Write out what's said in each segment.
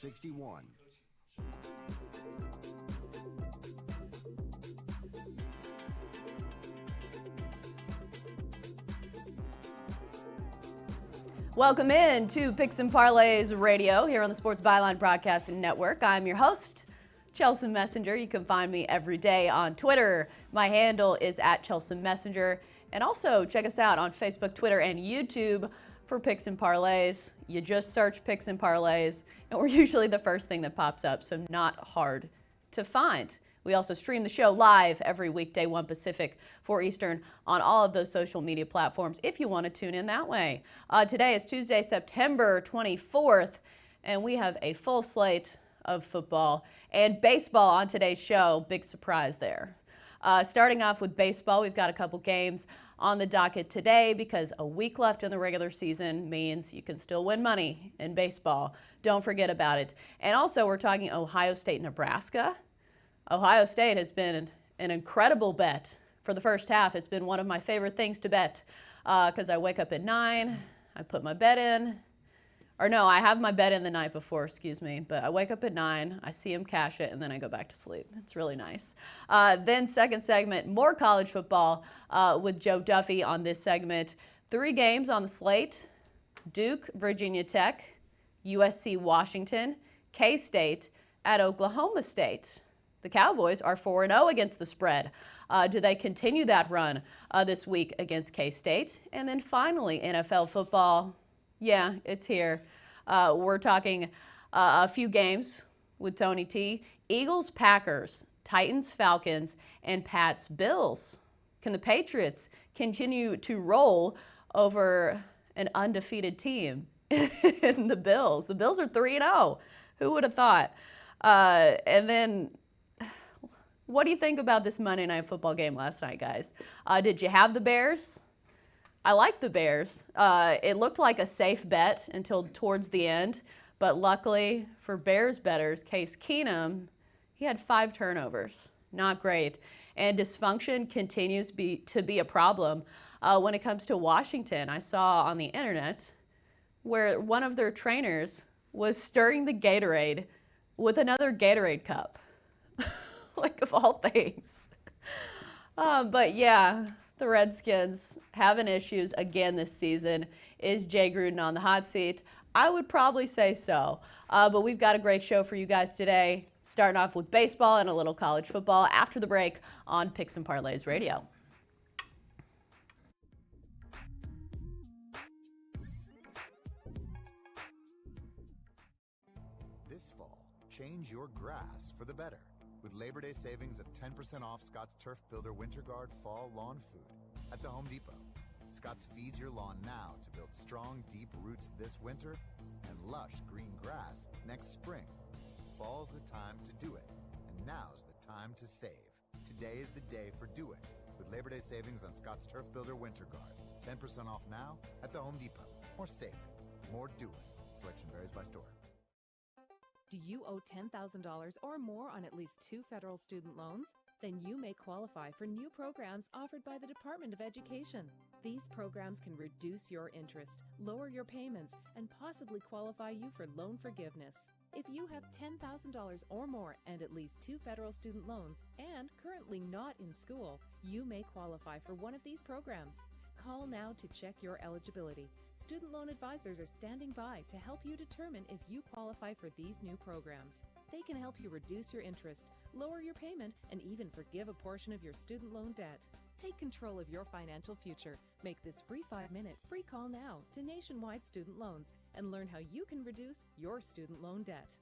61. Welcome in to Picks and Parlays Radio here on the Sports Byline Broadcasting Network. I'm your host, Chelsa Messinger. You can find me every day on Twitter. My handle is at Chelsa Messinger. And also check us out on Facebook, Twitter, and YouTube for Picks and Parlays. You just search Picks and Parlays, and we're usually the first thing that pops up, so not hard to find. We also stream the show live every weekday, 1 Pacific, 4 Eastern, on all of those social media platforms if you want to tune in that way. Today is Tuesday, September 24th, and we have a full slate of football and baseball on today's show. Big surprise there. Starting off with baseball, we've got a couple games on the docket today because a week left in the regular season means you can still win money in baseball. Don't forget about it. And also, we're talking Ohio State, Nebraska. Ohio State has been an incredible bet for the first half. It's been one of my favorite things to bet because I wake up at 9, I put my bet in. Or no, I have my bet in the night before, but I wake up at 9, I see him cash it, and then I go back to sleep. It's really nice. Then second segment, more college football with Joe Duffy on this segment. 3 games on the slate: Duke, Virginia Tech, USC, Washington, K-State at Oklahoma State. The Cowboys are 4-0 against the spread. Do they continue that run this week against K-State? And then finally, NFL football. Yeah, it's here. We're talking a few games with Tony T. Eagles, Packers, Titans, Falcons, and Pats, Bills. Can the Patriots continue to roll over an undefeated team in the Bills? The Bills are 3-0. Who would have thought? And then, what do you think about this Monday Night Football game last night, guys? Did you have the Bears? I like the Bears. It looked like a safe bet until towards the end, but luckily for Bears bettors, Case Keenum, he had 5 turnovers. Not great. And dysfunction continues to be a problem when it comes to Washington. I saw on the internet where one of their trainers was stirring the Gatorade with another Gatorade cup. Like, of all things. But yeah, the Redskins having issues again this season. Is Jay Gruden on the hot seat? I would probably say so. But we've got a great show for you guys today, starting off with baseball and a little college football after the break on Picks and Parlays Radio. This fall, change your grass for the better with Labor Day savings of 10% off Scott's Turf Builder Winter Guard Fall Lawn Food at the Home Depot. Scott's feeds your lawn now to build strong, deep roots this winter and lush green grass next spring. Fall's the time to do it, and now's the time to save. Today is the day for Do It with Labor Day savings on Scott's Turf Builder Winter Guard. 10% off now at the Home Depot. More save it, more do it. Selection varies by store. Do you owe $10,000 or more on at least 2 federal student loans? Then you may qualify for new programs offered by the Department of Education. These programs can reduce your interest, lower your payments, and possibly qualify you for loan forgiveness. If you have $10,000 or more and at least 2 federal student loans and currently not in school, you may qualify for one of these programs. Call now to check your eligibility. Student loan advisors are standing by to help you determine if you qualify for these new programs. They can help you reduce your interest, lower your payment, and even forgive a portion of your student loan debt. Take control of your financial future. Make this free 5-minute free call now to Nationwide Student Loans and learn how you can reduce your student loan debt.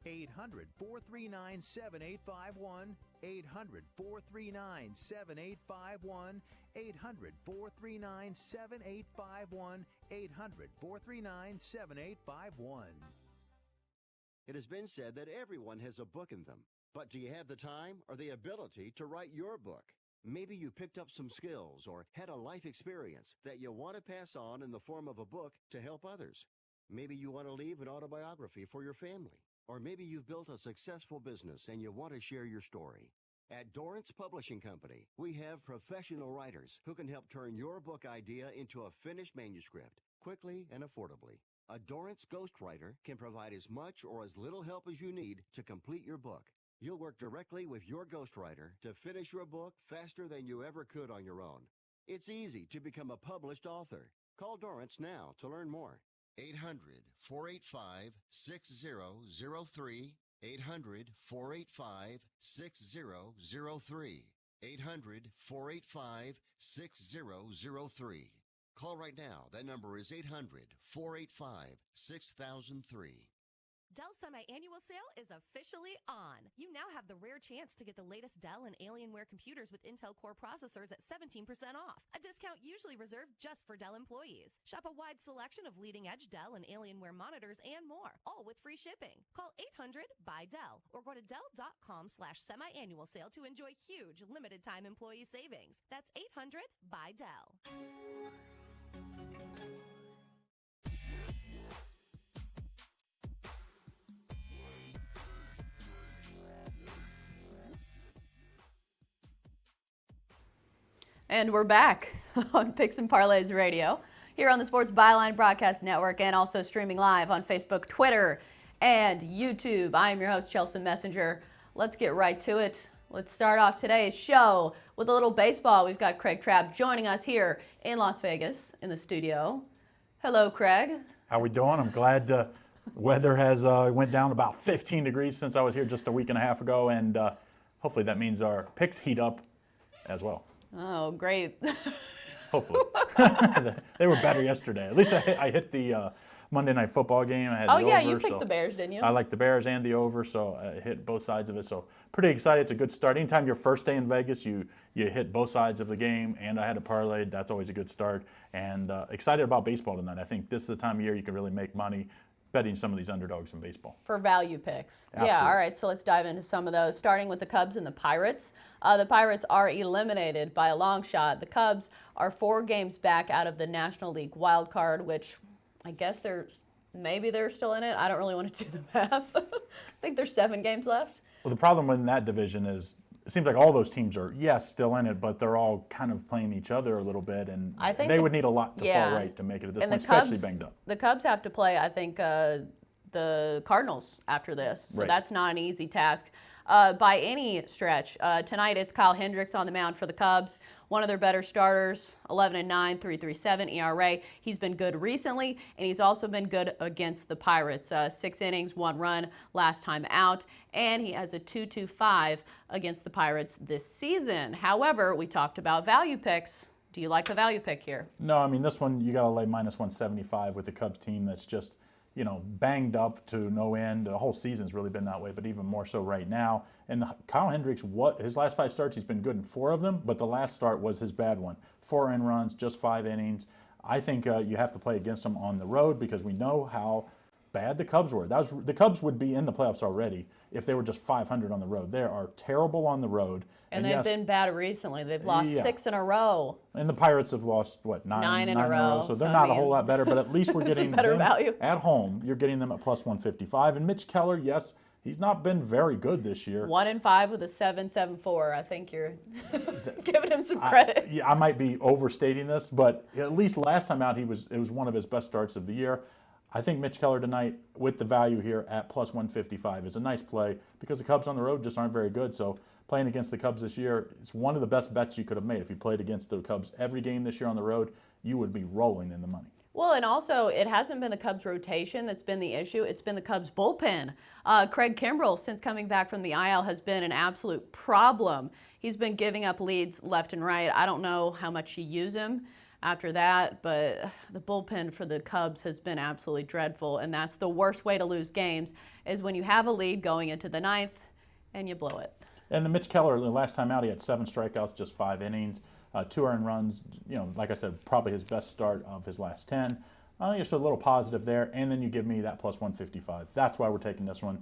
800-439-7851, 800-439-7851, 800-439-7851, 800-439-7851. It has been said that everyone has a book in them. But do you have the time or the ability to write your book? Maybe you picked up some skills or had a life experience that you want to pass on in the form of a book to help others. Maybe you want to leave an autobiography for your family. Or maybe you've built a successful business and you want to share your story. At Dorrance Publishing Company, we have professional writers who can help turn your book idea into a finished manuscript quickly and affordably. A Dorrance ghostwriter can provide as much or as little help as you need to complete your book. You'll work directly with your ghostwriter to finish your book faster than you ever could on your own. It's easy to become a published author. Call Dorrance now to learn more. 800-485-6003. 800-485-6003. 800-485-6003. Call right now. That number is 800-485-6003. Dell Semi-Annual Sale is officially on. You now have the rare chance to get the latest Dell and Alienware computers with Intel Core processors at 17% off, a discount usually reserved just for Dell employees. Shop a wide selection of leading-edge Dell and Alienware monitors and more, all with free shipping. Call 800-BUY-DELL or go to Dell.com/semi-annual sale to enjoy huge limited-time employee savings. That's 800-BUY-DELL. And we're back on Picks and Parlays Radio here on the Sports Byline Broadcast Network and also streaming live on Facebook, Twitter, and YouTube. I am your host, Chelsa Messinger. Let's get right to it. Let's start off today's show with a little baseball. We've got Craig Trapp joining us here in Las Vegas in the studio. Hello, Craig. How we doing? I'm glad the weather has went down about 15 degrees since I was here just a week and a half ago, and hopefully that means our picks heat up as well. Oh, great. Hopefully. They were better yesterday. At least I hit the Monday Night Football game. I had the over. Oh, yeah, you picked the Bears, didn't you? I like the Bears and the over, so I hit both sides of it. So pretty excited. It's a good start. Anytime your first day in Vegas, you hit both sides of the game, and I had a parlay. That's always a good start. And excited about baseball tonight. I think this is the time of year you can really make money betting some of these underdogs in baseball. For value picks. Absolutely. Yeah, all right, so let's dive into some of those, starting with the Cubs and the Pirates. The Pirates are eliminated by a long shot. The Cubs are 4 games back out of the National League wild card, which I guess maybe they're still in it. I don't really want to do the math. I think there's 7 games left. Well, the problem in that division is it seems like all those teams are, yes, still in it, but they're all kind of playing each other a little bit, and I think they would need a lot to fall right to make it at this point, especially banged up. The Cubs have to play, I think, the Cardinals after this, so that's not an easy task by any stretch. Tonight it's Kyle Hendricks on the mound for the Cubs, one of their better starters, 11-9, 3.37 ERA. He's been good recently, and he's also been good against the Pirates. 6 innings, 1 run last time out, and he has a 2.25 against the Pirates this season. However, we talked about value picks. Do you like the value pick here? No, I mean, this one you got to lay -175 with the Cubs team that's just, banged up to no end. The whole season's really been that way, but even more so right now. And Kyle Hendricks, his last 5 starts, he's been good in 4 of them, but the last start was his bad one. 4 earned runs, just 5 innings. I think you have to play against them on the road because we know how bad the Cubs were. The Cubs would be in the playoffs already if they were just 500 on the road. They are terrible on the road. And they've been bad recently. They've lost 6 in a row. And the Pirates have lost, 9 in a row. So they're not a whole lot better, but at least we're getting better them value. At home. You're getting them at +155. And Mitch Keller, yes, he's not been very good this year. 1-5 with a 7.74. I think you're giving him some credit. I might be overstating this, but at least last time out, it was one of his best starts of the year. I think Mitch Keller tonight, with the value here at +155, is a nice play because the Cubs on the road just aren't very good. So playing against the Cubs this year, it's one of the best bets you could have made. If you played against the Cubs every game this year on the road, you would be rolling in the money. Well, and also, it hasn't been the Cubs' rotation that's been the issue. It's been the Cubs' bullpen. Craig Kimbrell, since coming back from the IL, has been an absolute problem. He's been giving up leads left and right. I don't know how much you use him after that, but the bullpen for the Cubs has been absolutely dreadful, and that's the worst way to lose games is when you have a lead going into the 9th and you blow it. And the Mitch Keller, the last time out, he had 7 strikeouts, just 5 innings, 2 earned runs. Like I said, probably his best start of his last 10. Just a little positive there, and then you give me that +155. That's why we're taking this one,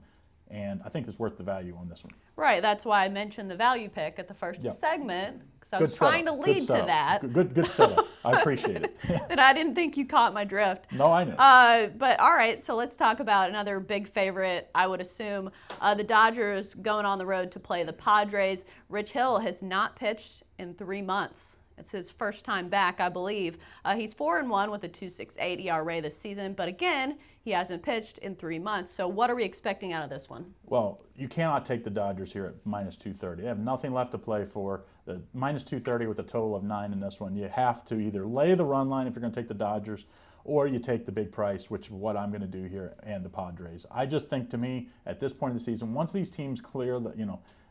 and I think it's worth the value on this one. Right, that's why I mentioned the value pick at the first segment, because I was Good trying to lead to that. Good setup. I appreciate it. And I didn't think you caught my drift. No, I know. But all right, so let's talk about another big favorite, I would assume. The Dodgers going on the road to play the Padres. Rich Hill has not pitched in 3 months. It's his first time back, I believe. He's 4-1 with a 2.68 ERA this season, but again, he hasn't pitched in 3 months. So what are we expecting out of this one? Well, you cannot take the Dodgers here at minus 230. They have nothing left to play for. The minus 230 with a total of 9 in this one. You have to either lay the run line if you're going to take the Dodgers, or you take the big price, which is what I'm going to do here, and the Padres. I just think, to me, at this point of the season, once these teams clear the,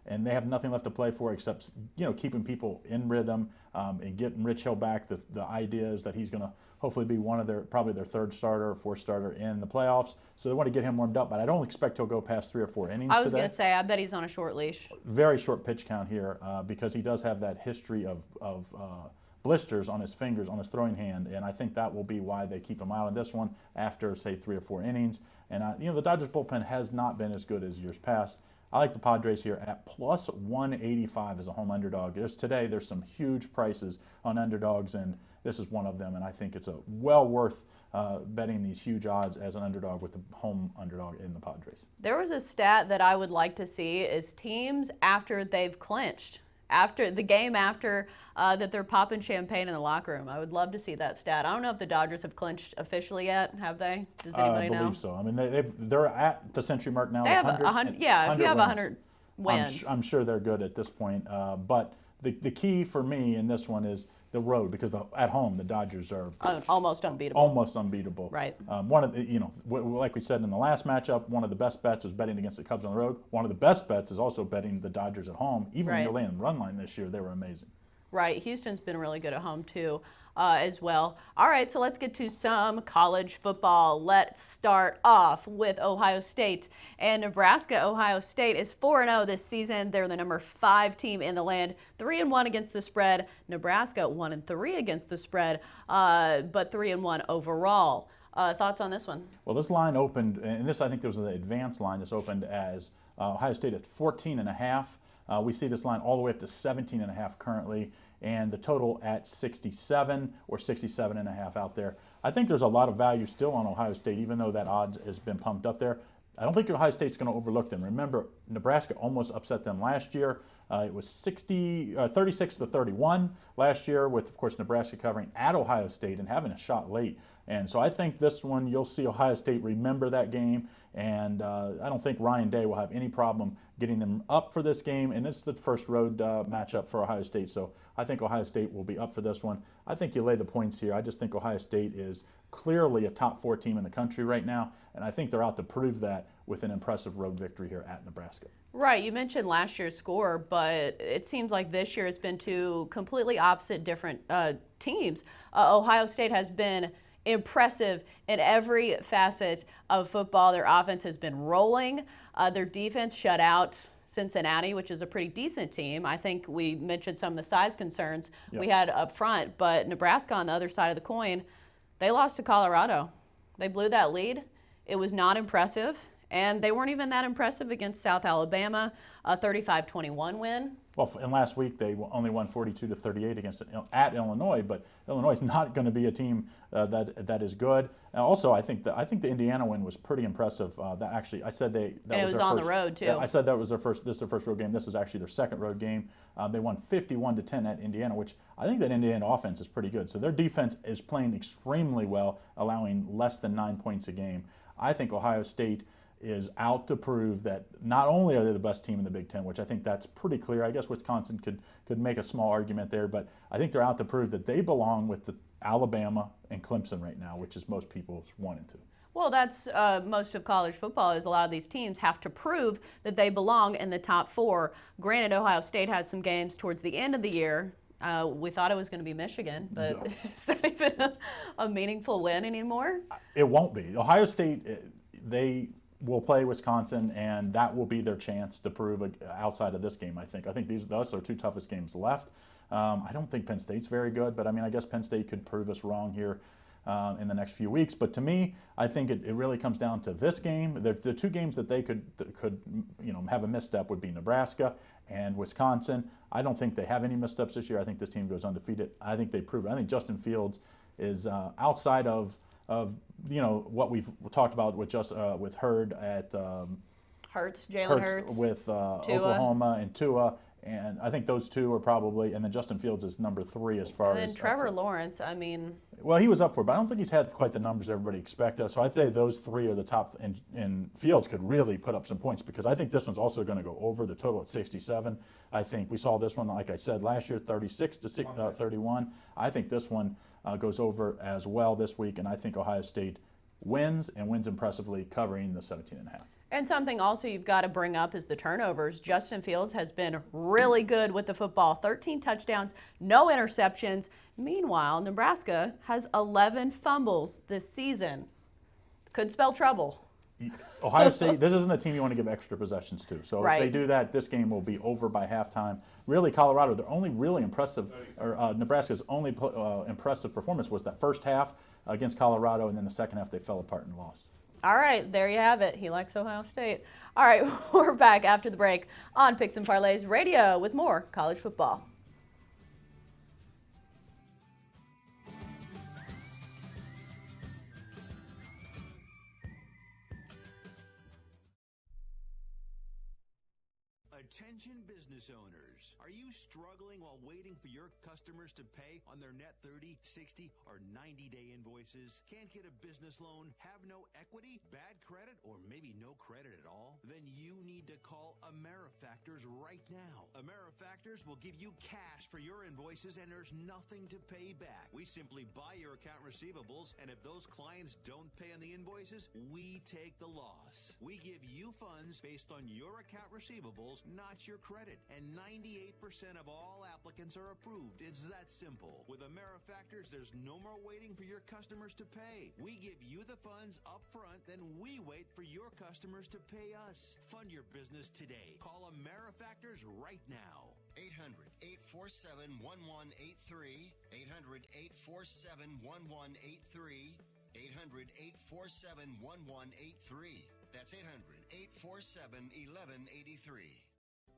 and they have nothing left to play for except, keeping people in rhythm and getting Rich Hill back. The idea is that he's going to hopefully be one of probably their third starter or fourth starter in the playoffs. So they want to get him warmed up, but I don't expect he'll go past 3 or 4 innings today. I was going to say, I bet he's on a short leash. Very short pitch count here because he does have that history of blisters on his fingers, on his throwing hand, and I think that will be why they keep him out of this one after, say, 3 or 4 innings. And, the Dodgers bullpen has not been as good as years past. I like the Padres here at plus 185 as a home underdog. There's some huge prices on underdogs, and this is one of them, and I think it's well worth betting these huge odds as an underdog with the home underdog in the Padres. There was a stat that I would like to see is teams after they've clinched. After the game, that they're popping champagne in the locker room. I would love to see that stat. I don't know if the Dodgers have clinched officially yet. Have they? Does anybody know? I believe so. I mean, they're at the century mark now. They have 100. Yeah, if you have 100 wins, I'm sure they're good at this point. But the key for me in this one is the road, because at home the Dodgers are almost unbeatable. Almost unbeatable. Right. One of the, like we said in the last matchup, one of the best bets was betting against the Cubs on the road. One of the best bets is also betting the Dodgers at home. Even when you're laying run line this year, they were amazing. Right. Houston's been really good at home too, as well. All right, so let's get to some college football. Let's start off with Ohio State and Nebraska. Ohio State is 4-0 this season. They're the number 5 team in the land, 3-1 against the spread. Nebraska 1-3 against the spread, but 3-1 overall. Thoughts on this one? Well, this line opened, and I think there was an advanced line. This opened as Ohio State at 14.5. We see this line all the way up to 17.5 currently, and the total at 67 or 67.5 out there. I think there's a lot of value still on Ohio State, even though that odds has been pumped up there. I don't think Ohio State's going to overlook them. Remember, Nebraska almost upset them last year. It was 36-31 last year, with, of course, Nebraska covering at Ohio State and having a shot late. And so I think this one, you'll see Ohio State remember that game, and I don't think Ryan Day will have any problem getting them up for this game. And it's the first road matchup for Ohio State, so I think Ohio State will be up for this one. I think you lay the points here. I just think Ohio State is clearly a top 4 team in the country right now, and I think they're out to prove that with an impressive road victory here at Nebraska. Right, you mentioned last year's score, but it seems like this year has been 2 completely opposite different teams. Ohio State has been impressive in every facet of football. Their offense has been rolling. Their defense shut out Cincinnati, which is a pretty decent team. I think we mentioned some of the size concerns we had up front, but Nebraska on the other side of the coin, they lost to Colorado. They blew that lead. It was not impressive, and they weren't even that impressive against South Alabama, a 35-21 win. Well, and last week they only won 42-38 at Illinois, but Illinois is not going to be a team that is good. And also, I think the Indiana win was pretty impressive. That actually, I said that was on the road too. I said that was their first. This is their first road game. This is actually their second road game. They won 51-10 at Indiana, which I think that Indiana offense is pretty good. So their defense is playing extremely well, allowing less than 9 points a game. I think Ohio State is out to prove that not only are they the best team in the Big Ten, which I think that's pretty clear. I guess Wisconsin could make a small argument there, but I think they're out to prove that they belong with the Alabama and Clemson right now, which is most people's 1 and 2. Well, that's most of college football is a lot of these teams have to prove that they belong in the top 4. Granted, Ohio State has some games towards the end of the year. We thought it was going to be Michigan, but is that even a meaningful win anymore? It won't be. Ohio State, they will play Wisconsin, and that will be their chance to prove outside of this game, I think. I think those are 2 toughest games left. I don't think Penn State's very good, but I guess Penn State could prove us wrong here in the next few weeks. But to me, I think it really comes down to this game. The 2 games that they could have a misstep would be Nebraska and Wisconsin. I don't think they have any missteps this year. I think this team goes undefeated. I think they prove it. I think Justin Fields is outside of what we've talked about with Hurd at Jalen Hurts with Oklahoma and Tua And I think those two are probably, and then Justin Fields is number 3 as far as. And then Trevor Lawrence, I mean. Well, he was up for it, but I don't think he's had quite the numbers everybody expected. So I'd say those 3 are the top, and Fields could really put up some points because I think this one's also going to go over the total at 67. I think we saw this one, like I said, last year, 36 to 31. I think this one goes over as well this week, and I think Ohio State wins and wins impressively, covering the 17.5. And something also you've got to bring up is the turnovers. Justin Fields has been really good with the football. 13 touchdowns, no interceptions. Meanwhile, Nebraska has 11 fumbles this season. Could spell trouble. Ohio State, this isn't a team you want to give extra possessions to. So right. If they do that, this game will be over by halftime. Really, Colorado, their only really impressive, or Nebraska's only impressive performance was that first half against Colorado, and then the second half they fell apart and lost. All right, there you have it. He likes Ohio State. All right, we're back after the break on Picks and Parlays Radio with more college football. Attention business owners. Are you struggling while waiting for your customers to pay on their net 30, 60, or 90-day invoices? Can't get a business loan? Have no equity? Bad credit? Or maybe no credit at all? Then you need to call AmeriFactors right now. AmeriFactors will give you cash for your invoices and there's nothing to pay back. We simply buy your account receivables, and if those clients don't pay on the invoices, we take the loss. We give you funds based on your account receivables, not your credit, and 98% of all applicants are approved. It's that simple. With AmeriFactors, there's no more waiting for your customers to pay. We give you the funds up front, then we wait for your customers to pay us. Fund your business today. Call AmeriFactors right now. 800-847-1183, 800-847-1183, 800-847-1183. That's 800-847-1183.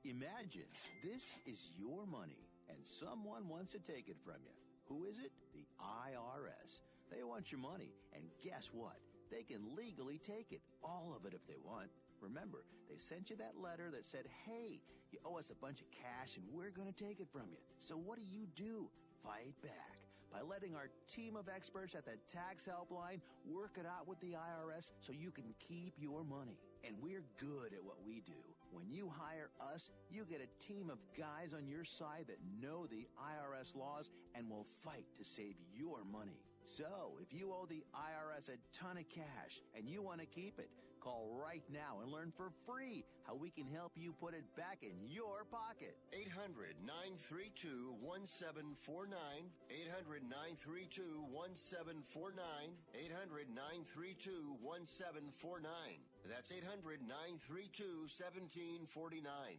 Imagine this is your money and someone wants to take it from you. Who is it? The IRS. They want your money, and guess what? They can legally take it, all of it if they want. Remember, they sent you that letter that said, hey, you owe us a bunch of cash and we're going to take it from you. So what do? Fight back by letting our team of experts at the tax helpline work it out with the IRS so you can keep your money. And we're good at what we do. When you hire us, you get a team of guys on your side that know the IRS laws and will fight to save your money. So, if you owe the IRS a ton of cash and you want to keep it, call right now and learn for free how we can help you put it back in your pocket. 800-932-1749, 800-932-1749, 800-932-1749. That's 800-932-1749.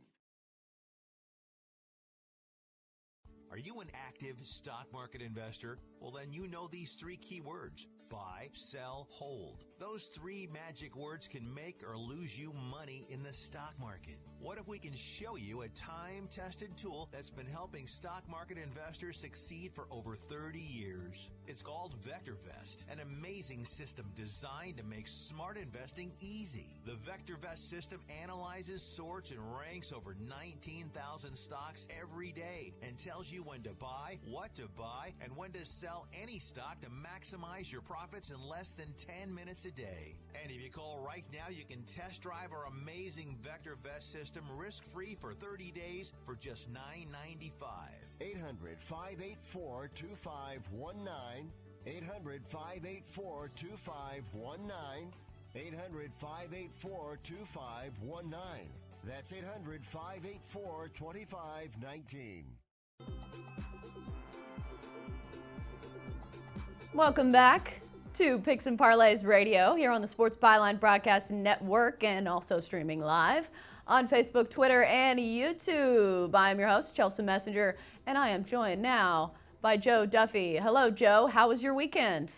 Are you an active stock market investor? Well, then you know these 3 key words: buy, sell, hold. Those 3 magic words can make or lose you money in the stock market. What if we can show you a time-tested tool that's been helping stock market investors succeed for over 30 years? It's called VectorVest, an amazing system designed to make smart investing easy. The VectorVest system analyzes, sorts, and ranks over 19,000 stocks every day and tells you when to buy, what to buy, and when to sell any stock to maximize your profits in less than 10 minutes a day. And if you call right now, you can test drive our amazing VectorVest system risk-free for 30 days for just $9.95. 800-584-2519, 800-584-2519, 800-584-2519. That's 800-584-2519. Welcome back to Picks and Parlays Radio here on the Sports Byline Broadcast Network and also streaming live on Facebook, Twitter, and YouTube. I am your host, Chelsa Messinger, and I am joined now by Joe Duffy. Hello, Joe. How was your weekend?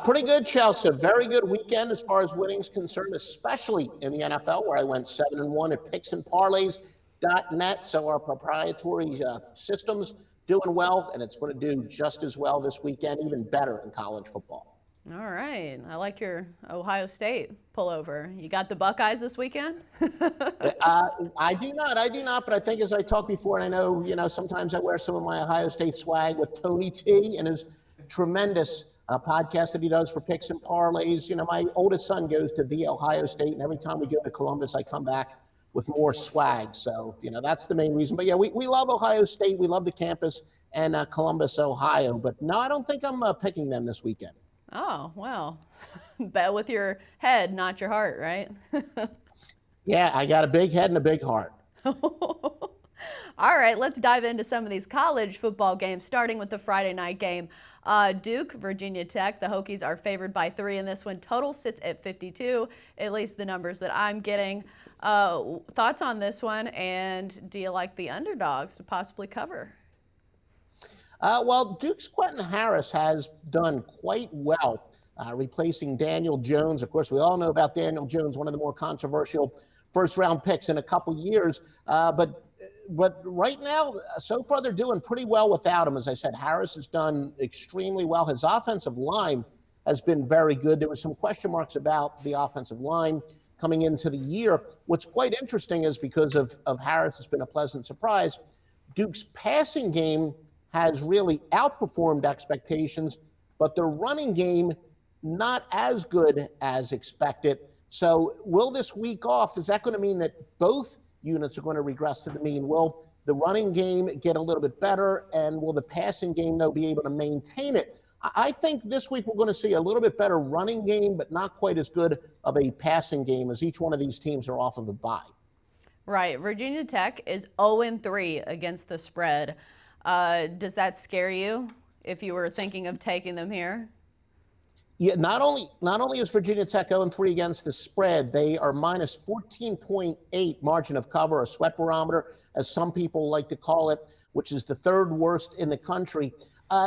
Pretty good, Chelsa. Very good weekend as far as winning's concerned, especially in the NFL, where I went 7-1 at picksandparlays.net. So our proprietary system's doing well, and it's going to do just as well this weekend, even better in college football. All right. I like your Ohio State pullover. You got the Buckeyes this weekend? I do not, but I think as I talked before, and I know, sometimes I wear some of my Ohio State swag with Tony T and his tremendous podcast that he does for picks and parlays. My oldest son goes to the Ohio State, and every time we go to Columbus, I come back with more swag. So, that's the main reason. But yeah, we love Ohio State. We love the campus and Columbus, Ohio. But no, I don't think I'm picking them this weekend. Oh, well, bet with your head, not your heart, right? Yeah, I got a big head and a big heart. All right, let's dive into some of these college football games, starting with the Friday night game. Duke, Virginia Tech. The Hokies are favored by 3 in this one. Total sits at 52, at least the numbers that I'm getting. Thoughts on this one, and do you like the underdogs to possibly cover? Well, Duke's Quentin Harris has done quite well, replacing Daniel Jones. Of course, we all know about Daniel Jones, one of the more controversial first-round picks in a couple years. But right now, so far, they're doing pretty well without him. As I said, Harris has done extremely well. His offensive line has been very good. There were some question marks about the offensive line coming into the year. What's quite interesting is because of Harris, it's been a pleasant surprise. Duke's passing game has really outperformed expectations, but their running game not as good as expected. So will this week off, is that going to mean that both units are going to regress to the mean? Will the running game get a little bit better, and will the passing game, though, be able to maintain it? I think this week we're going to see a little bit better running game, but not quite as good of a passing game, as each one of these teams are off of a bye. Right. Virginia Tech is 0-3 against the spread. Does that scare you if you were thinking of taking them here? Yeah, not only is Virginia Tech 0-3 against the spread, they are minus 14.8 margin of cover, a sweat barometer, as some people like to call it, which is the third worst in the country.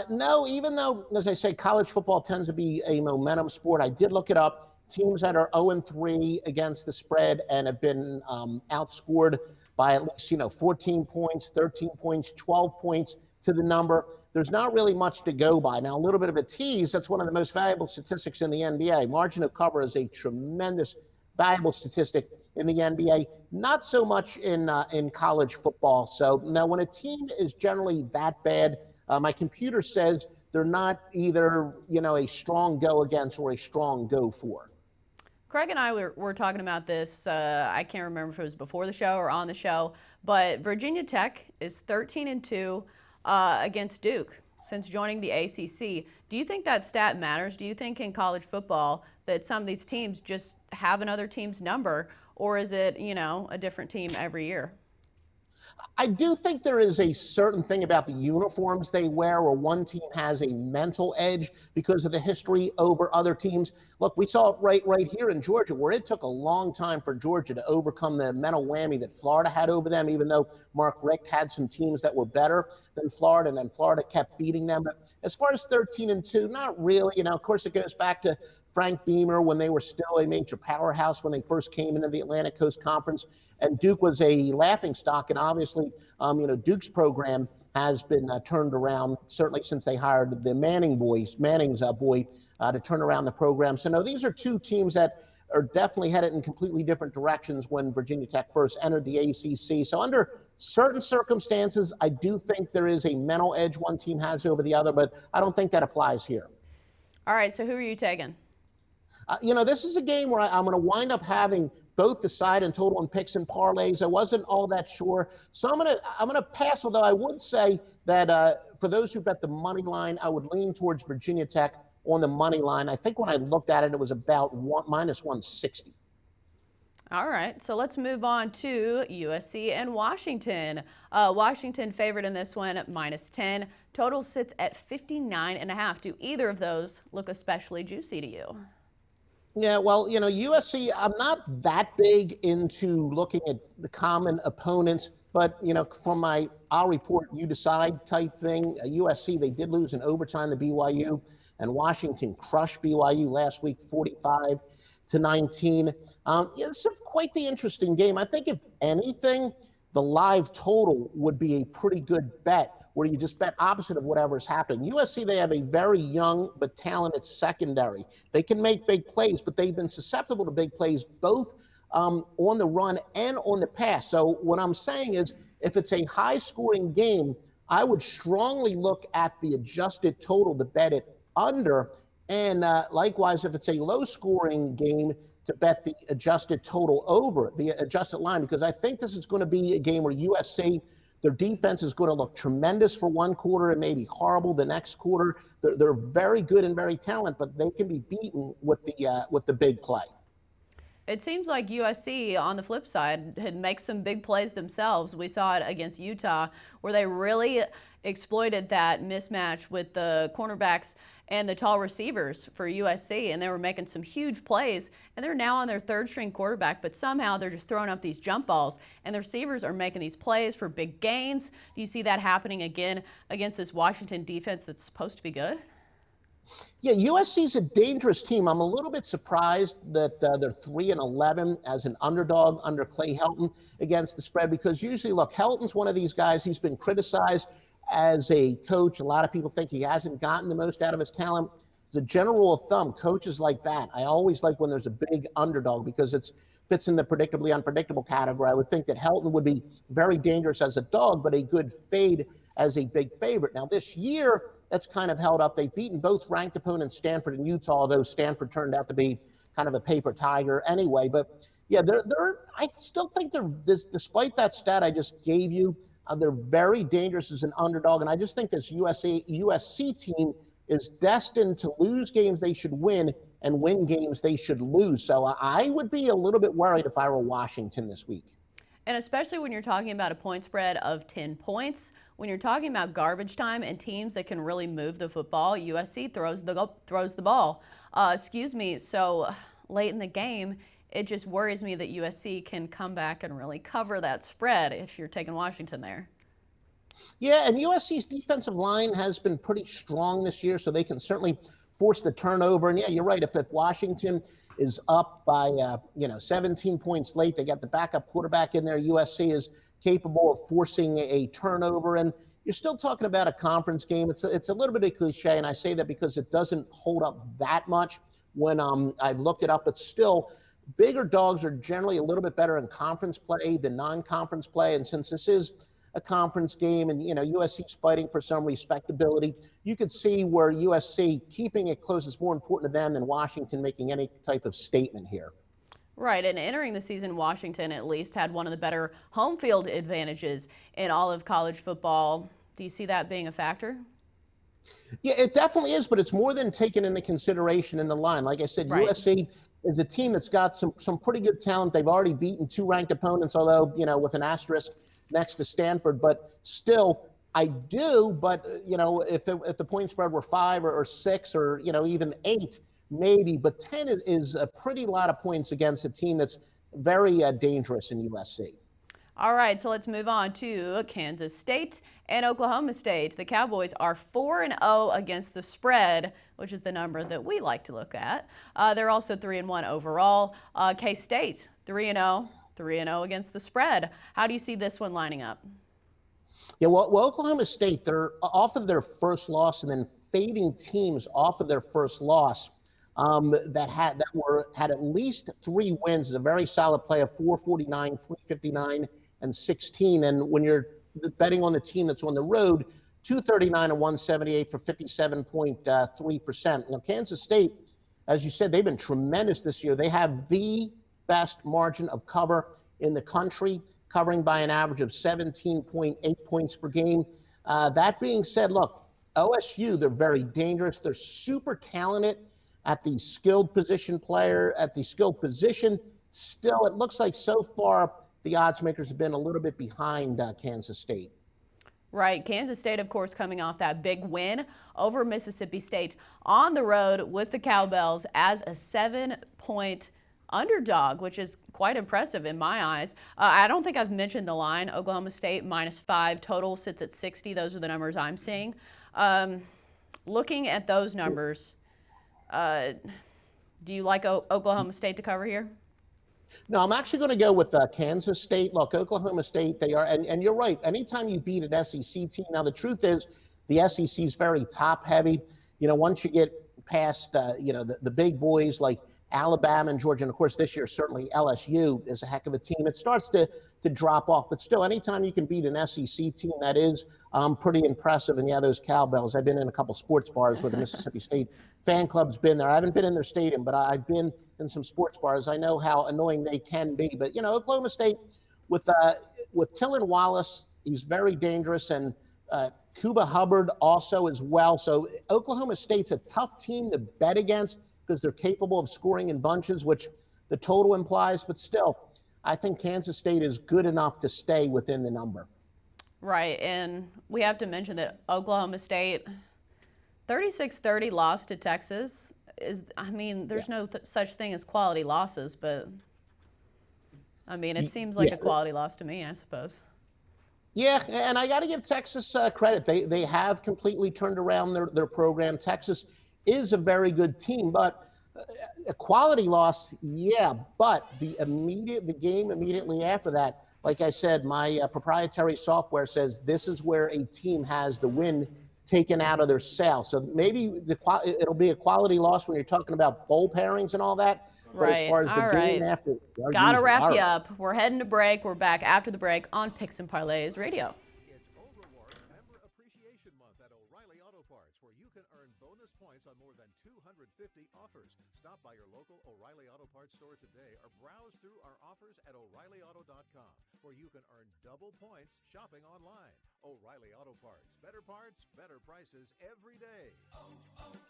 No, even though, as I say, college football tends to be a momentum sport, I did look it up. Teams that are 0-3 against the spread and have been outscored by at least 14 points, 13 points, 12 points to the number. There's not really much to go by. Now, a little bit of a tease, that's one of the most valuable statistics in the NBA. Margin of cover is a tremendous valuable statistic in the NBA, not so much in college football. So now when a team is generally that bad, my computer says they're not either, a strong go against or a strong go for. Craig and I were talking about this, I can't remember if it was before the show or on the show, but Virginia Tech is 13-2 against Duke since joining the ACC. Do you think that stat matters? Do you think in college football that some of these teams just have another team's number, or is it, a different team every year? I do think there is a certain thing about the uniforms they wear where one team has a mental edge because of the history over other teams. Look, we saw it right here in Georgia, where it took a long time for Georgia to overcome the mental whammy that Florida had over them, even though Mark Richt had some teams that were better than Florida, and then Florida kept beating them. But as far as 13-2, not really. Of course, it goes back to Frank Beamer when they were still a major powerhouse when they first came into the Atlantic Coast Conference. And Duke was a laughingstock, and obviously, Duke's program has been turned around, certainly since they hired the Manning's boy, to turn around the program. So, no, these are two teams that are definitely headed in completely different directions when Virginia Tech first entered the ACC. So under certain circumstances, I do think there is a mental edge one team has over the other, but I don't think that applies here. All right, so who are you taking? This is a game where I'm going to wind up having both the side and total and picks and parlays. I wasn't all that sure, so I'm gonna pass. Although I would say that for those who bet the money line, I would lean towards Virginia Tech on the money line. I think when I looked at it, it was about minus 160. All right, so let's move on to USC and Washington. Washington favored in this one, minus 10. Total sits at 59.5. Do either of those look especially juicy to you? Yeah, well, USC, I'm not that big into looking at the common opponents, but, from my I'll report, you decide type thing, USC, they did lose in overtime to BYU, and Washington crushed BYU last week, 45-19. It's quite the interesting game. I think if anything, the live total would be a pretty good bet. where you just bet opposite of whatever's happening. USC, they have a very young but talented secondary. They can make big plays, but they've been susceptible to big plays both on the run and on the pass. So what I'm saying is, if it's a high-scoring game, I would strongly look at the adjusted total to bet it under. And likewise, if it's a low-scoring game, to bet the adjusted total over, the adjusted line, because I think this is going to be a game where USC, their defense is going to look tremendous for one quarter and maybe horrible the next quarter. They're very good and very talented, but they can be beaten with the big play. It seems like USC, on the flip side, had make some big plays themselves. We saw it against Utah, where they really exploited that mismatch with the cornerbacks and the tall receivers for USC, and they were making some huge plays, and they're now on their third-string quarterback, but somehow they're just throwing up these jump balls, and the receivers are making these plays for big gains. Do you see that happening again against this Washington defense that's supposed to be good? Yeah, USC's a dangerous team. I'm a little bit surprised that they're 3-11 as an underdog under Clay Helton against the spread, because usually, look, Helton's one of these guys, he's been criticized as a coach. A lot of people think he hasn't gotten the most out of his talent. As a general rule of thumb, coaches like that, I always like when there's a big underdog, because it fits in the predictably unpredictable category. I would think that Helton would be very dangerous as a dog, but a good fade as a big favorite. Now, this year, that's kind of held up. They've beaten both ranked opponents, Stanford and Utah, although Stanford turned out to be kind of a paper tiger anyway. But yeah, I still think despite that stat I just gave you, they're very dangerous as an underdog. And I just think this USC team is destined to lose games they should win and win games they should lose. So I would be a little bit worried if I were Washington this week. And especially when you're talking about a point spread of 10 points, when you're talking about garbage time and teams that can really move the football, USC throws the ball. So late in the game, it just worries me that USC can come back and really cover that spread if you're taking Washington there. Yeah, and USC's defensive line has been pretty strong this year, so they can certainly force the turnover. And yeah, you're right. If Washington is up by 17 points late, they got the backup quarterback in there. USC is capable of forcing a turnover, and you're still talking about a conference game. It's a little bit of a cliche, and I say that because it doesn't hold up that much when I've looked it up. But still, bigger dogs are generally a little bit better in conference play than non-conference play, and since this is a conference game and USC's fighting for some respectability, you could see where USC keeping it close is more important to them than Washington making any type of statement here. Right, and entering the season, Washington at least had one of the better home field advantages in all of college football. Do you see that being a factor? Yeah, it definitely is, but it's more than taken into consideration in the line. Like I said, right. USC is a team that's got some pretty good talent. They've already beaten two ranked opponents, although, with an asterisk next to Stanford. But still, if the point spread were 5 or 6 or, even 8, maybe. But 10 is a pretty lot of points against a team that's very dangerous in USC. All right, so let's move on to Kansas State and Oklahoma State. The Cowboys are 4-0 against the spread, which is the number that we like to look at. They're also 3-1 overall. K-State 3-0 against the spread. How do you see this one lining up? Yeah, well, Oklahoma State, they're off of their first loss and then fading teams off of their first loss that had at least 3 wins. Is a very solid play of 449, 359, and 16. And when you're betting on the team that's on the road, 239 and 178 for 57.3%. Now, Kansas State, as you said, they've been tremendous this year. They have the best margin of cover in the country, covering by an average of 17.8 points per game. That being said, look, OSU, they're very dangerous. They're super talented at the skilled position. Still, it looks like so far the odds makers have been a little bit behind Kansas State. Right. Kansas State, of course, coming off that big win over Mississippi State on the road with the Cowbells as a 7-point underdog, which is quite impressive in my eyes. I don't think I've mentioned the line. Oklahoma State -5, total sits at 60. Those are the numbers I'm seeing. Looking at those numbers, do you like Oklahoma State to cover here? No, I'm actually going to go with Kansas State. Look, Oklahoma State, they are, and you're right. Anytime you beat an SEC team, now the truth is the SEC is very top heavy. You know, once you get past, the big boys like Alabama and Georgia, and of course this year certainly LSU is a heck of a team. It starts to drop off, but still, anytime you can beat an SEC team, that is pretty impressive. And yeah, those cowbells. I've been in a couple sports bars where the Mississippi State fan club's been there. I haven't been in their stadium, but I've been in some sports bars. I know how annoying they can be. But you know, Oklahoma State with Tillin Wallace, he's very dangerous, and Cuba Hubbard also as well. So Oklahoma State's a tough team to bet against because they're capable of scoring in bunches, which the total implies. But still, I think Kansas State is good enough to stay within the number. Right, and we have to mention that Oklahoma State 36-30 lost to Texas. There's no such thing as quality losses, but I mean, it seems like a quality loss to me, I suppose. Yeah, and I got to give Texas credit. They have completely turned around their program. Texas is a very good team, but a quality loss, yeah. But the game immediately after that, like I said, my proprietary software says this is where a team has the win taken out of their sail. So maybe it'll be a quality loss when you're talking about bowl pairings and all that. But right. as far as the game after, gotta wrap you up. We're heading to break. We're back after the break on Picks and Parlays Radio. It's Overworld Member Appreciation Month at O'Reilly Auto Parts, where you can earn bonus points on more than 250 offers. Stop by your local O'Reilly Auto Parts store today or browse through our offers at O'ReillyAuto.com, where you can earn double points shopping online. O'Reilly Auto Parts. Better prices every day. O'Reilly Auto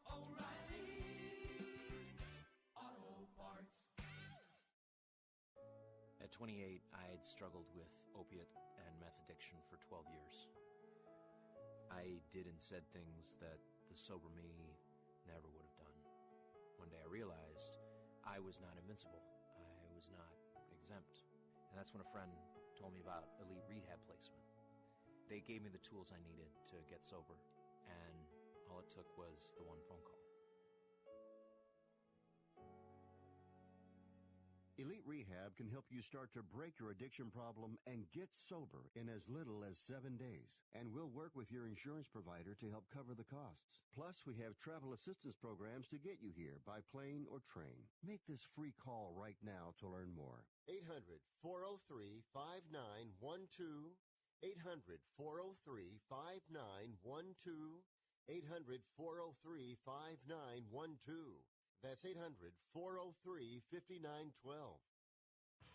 Parts. At 28, I had struggled with opiate and meth addiction for 12 years. I did and said things that the sober me never would have done. One day I realized I was not invincible. I was not exempt. And that's when a friend told me about elite rehab placement. They gave me the tools I needed to get sober, and all it took was the one phone call. Elite Rehab can help you start to break your addiction problem and get sober in as little as 7 days. And we'll work with your insurance provider to help cover the costs. Plus, we have travel assistance programs to get you here by plane or train. Make this free call right now to learn more. 800-403-5912. 800-403-5912. 800-403-5912. That's 800-403-5912.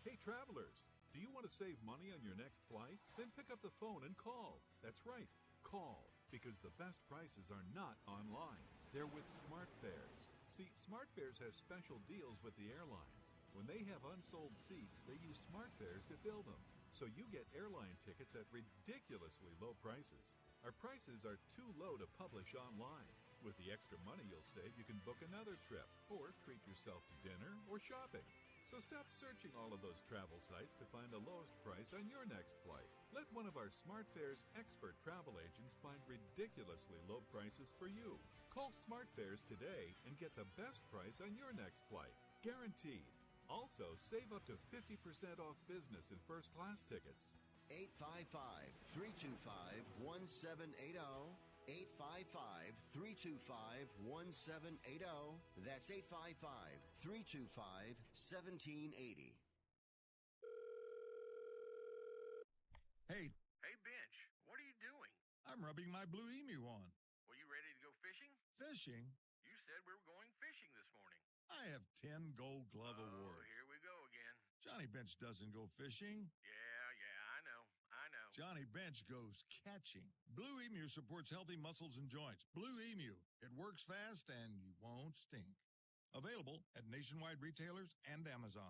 Hey travelers, do you want to save money on your next flight? Then pick up the phone and call. That's right, call, because the best prices are not online. They're with SmartFares. See, SmartFares has special deals with the airlines. When they have unsold seats, they use SmartFares to fill them. So you get airline tickets at ridiculously low prices. Our prices are too low to publish online. With the extra money you'll save, you can book another trip, or treat yourself to dinner or shopping. So stop searching all of those travel sites to find the lowest price on your next flight. Let one of our SmartFares expert travel agents find ridiculously low prices for you. Call SmartFares today and get the best price on your next flight. Guaranteed. Also, save up to 50% off business and first-class tickets. 855-325-1780. 855-325-1780. That's 855-325-1780. Hey, Bench, what are you doing? I'm rubbing my Blue Emu on. Well, you ready to go fishing? Fishing? You said we were going fishing this morning. I have 10 Gold Glove awards. Here we go again. Johnny Bench doesn't go fishing. Yeah, I know. Johnny Bench goes catching. Blue Emu supports healthy muscles and joints. Blue Emu. It works fast and you won't stink. Available at nationwide retailers and Amazon.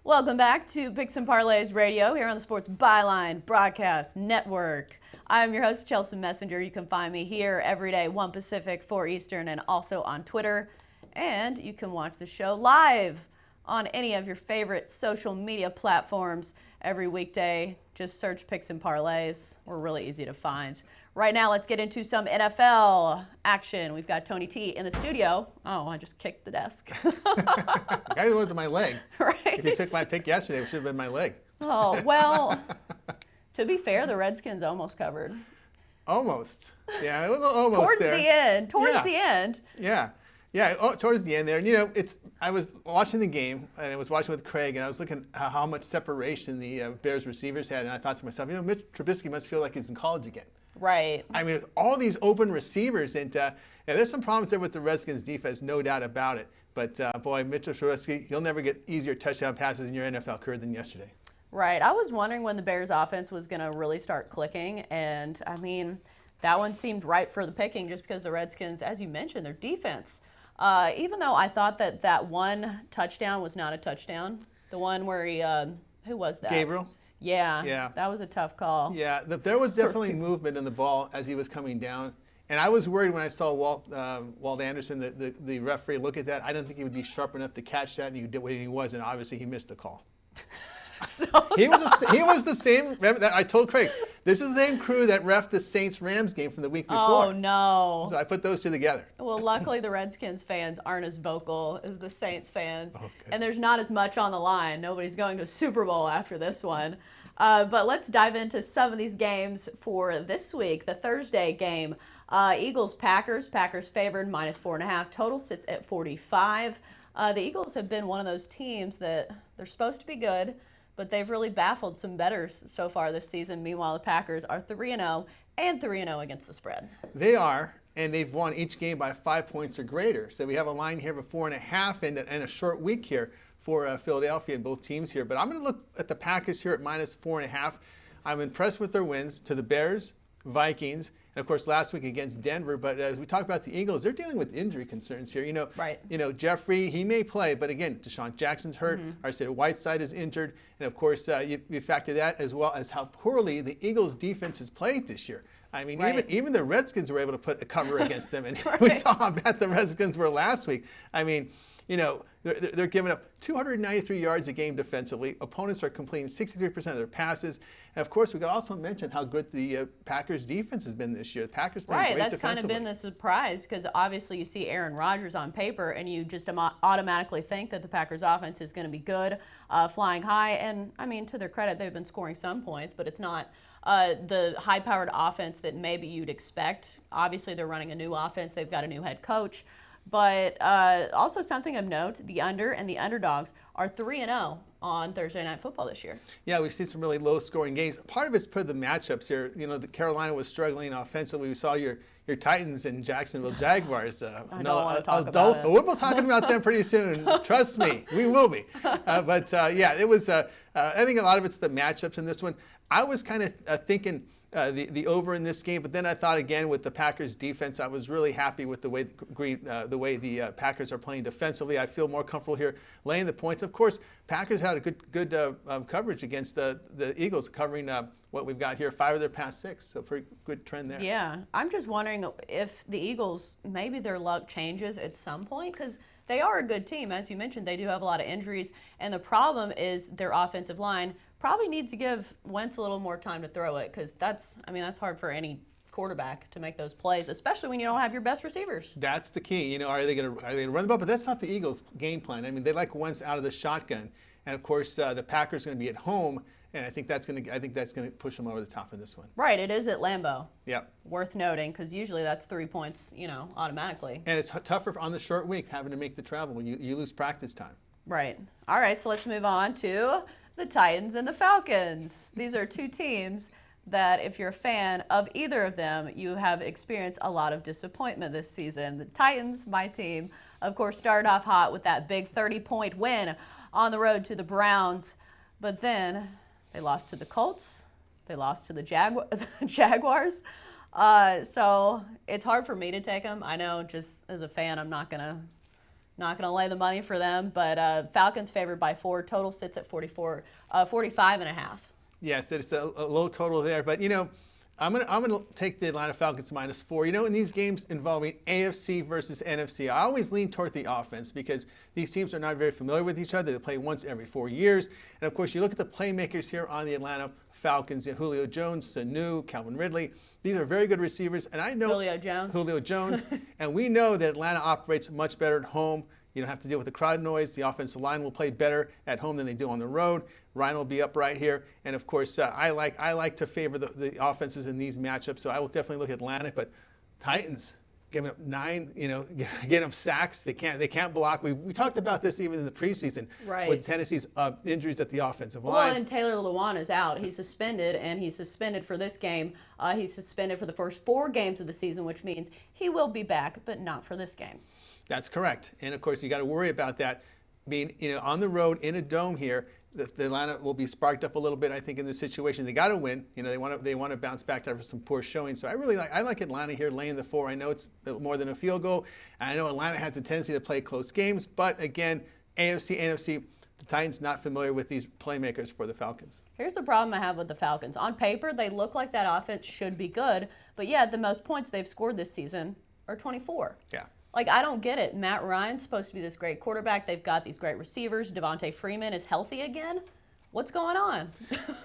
Welcome back to Picks and Parlays Radio here on the Sports Byline Broadcast Network. I'm your host, Chelsa Messinger. You can find me here every day, 1 Pacific, 4 Eastern, and also on Twitter. And you can watch the show live on any of your favorite social media platforms every weekday Just search Picks and Parlays. We're really easy to find. Right now, let's get into some NFL action. We've got Tony T in the studio. Oh, I just kicked the desk. It wasn't my leg. Right. If you took my pick yesterday, it should have been my leg. Oh, well, to be fair, the Redskins almost covered. Almost. Yeah, a little almost Towards there. the end. Towards the end. Yeah. Yeah, towards the end there. And, you know, I was watching the game, and I was watching with Craig, and I was looking at how much separation the Bears receivers had, and I thought to myself, you know, Mitch Trubisky must feel like he's in college again. Right. I mean, all these open receivers, and there's some problems there with the Redskins defense, no doubt about it. But, boy, Mitchell Trubisky, he'll never get easier touchdown passes in your NFL career than yesterday. Right. I was wondering when the Bears offense was going to really start clicking, and, I mean, that one seemed ripe for the picking just because the Redskins, as you mentioned, their defense, even though I thought that one touchdown was not a touchdown, the one where he, who was that? Gabriel? Yeah, that was a tough call. Yeah, there was definitely movement in the ball as he was coming down. And I was worried when I saw Walt Anderson, the referee, look at that. I didn't think he would be sharp enough to catch that, and he did what he was, and obviously he missed the call. He was the same. I told Craig, this is the same crew that reffed the Saints-Rams game from the week before. Oh, no. So I put those two together. Well, luckily the Redskins fans aren't as vocal as the Saints fans. Oh, and there's not as much on the line. Nobody's going to a Super Bowl after this one. But let's dive into some of these games for this week. The Thursday game, Eagles-Packers. Packers favored -4.5. Total sits at 45. The Eagles have been one of those teams that they're supposed to be good, but they've really baffled some bettors so far this season. Meanwhile, the Packers are 3-0 and 3-0 against the spread. They are, and they've won each game by 5 points or greater. So we have a line here of 4.5 and a short week here for Philadelphia and both teams here. But I'm going to look at the Packers here at -4.5. I'm impressed with their wins to the Bears, Vikings, and of course last week against Denver. But as we talk about the Eagles, they're dealing with injury concerns here. You know, Jeffrey, he may play, but again, Deshaun Jackson's hurt. Arcega Whiteside is injured, and of course you factor that as well as how poorly the Eagles defense has played this year. I mean, even the Redskins were able to put a cover against them, and we saw how bad the Redskins were last week. I mean, you know, they're giving up 293 yards a game defensively. Opponents are completing 63% of their passes. And, of course, we could also mention how good the Packers' defense has been this year. The Packers playing great defensively. That's kind of been the surprise because obviously you see Aaron Rodgers on paper and you just automatically think that the Packers' offense is going to be good, flying high. And, I mean, to their credit, they've been scoring some points, but it's not the high-powered offense that maybe you'd expect. Obviously, they're running a new offense. They've got a new head coach. But also something of note, the under and the underdogs are 3-0 on Thursday Night Football this year. Yeah, we've seen some really low-scoring games. Part of it's put the matchups here. You know, the Carolina was struggling offensively. We saw your Titans and Jacksonville Jaguars. I don't want to talk about it. We'll be talking about them pretty soon. Trust me, we will be. Yeah, it was. I think a lot of it's the matchups in this one. I was kind of thinking the over in this game, but then I thought again with the Packers defense, I was really happy with the way the Packers are playing defensively. I feel more comfortable here laying the points. Of course, Packers had a good coverage against the Eagles, covering what we've got here, 5 of their past 6, so pretty good trend there. Yeah, I'm just wondering if the Eagles, maybe their luck changes at some point, because they are a good team. As you mentioned, they do have a lot of injuries, and the problem is their offensive line probably needs to give Wentz a little more time to throw it, because that's hard for any quarterback to make those plays, especially when you don't have your best receivers. That's the key. You know, are they going to run the ball? But that's not the Eagles' game plan. I mean, they like Wentz out of the shotgun, and of course the Packers are going to be at home, and I think that's going to push them over the top in this one. Right, it is at Lambeau. Yep. Worth noting, because usually that's 3 points, automatically. And it's tougher on the short week having to make the travel when you lose practice time. Right. All right, so let's move on to the Titans and the Falcons. These are two teams that if you're a fan of either of them, you have experienced a lot of disappointment this season. The Titans, my team, of course, started off hot with that big 30-point win on the road to the Browns, but then they lost to the Colts. They lost to the Jaguars. So it's hard for me to take them. I know, just as a fan, I'm not gonna lay the money for them. But Falcons favored by 4. Total sits at 45.5. Yes, it's a low total there. But I'm gonna take the Atlanta Falcons -4. You know, in these games involving AFC versus NFC, I always lean toward the offense because these teams are not very familiar with each other. They play once every 4 years. And of course, you look at the playmakers here on the Atlanta Falcons, Julio Jones, Sanu, Calvin Ridley. These are very good receivers. And I know Julio Jones. And we know that Atlanta operates much better at home. You don't have to deal with the crowd noise. The offensive line will play better at home than they do on the road. Ryan will be up right here. And of course, I like to favor the offenses in these matchups. So I will definitely look at Atlanta. But Titans giving up 9, getting them sacks. They can't block. We talked about this even in the preseason with Tennessee's injuries at the offensive line. Well, and Taylor Lewan is out. He's suspended, and he's suspended for this game. He's suspended for the first 4 games of the season, which means he will be back, but not for this game. That's correct. And of course, you got to worry about that being, on the road in a dome here. The Atlanta will be sparked up a little bit, I think, in this situation. They got to win. They want to bounce back after some poor showing. So I like Atlanta here laying the 4. I know it's more than a field goal. And I know Atlanta has a tendency to play close games, but again, AFC, NFC, the Titans not familiar with these playmakers for the Falcons. Here's the problem I have with the Falcons. On paper, they look like that offense should be good, but yet the most points they've scored this season are 24. Yeah. I don't get it. Matt Ryan's supposed to be this great quarterback. They've got these great receivers. Devontae Freeman is healthy again. What's going on?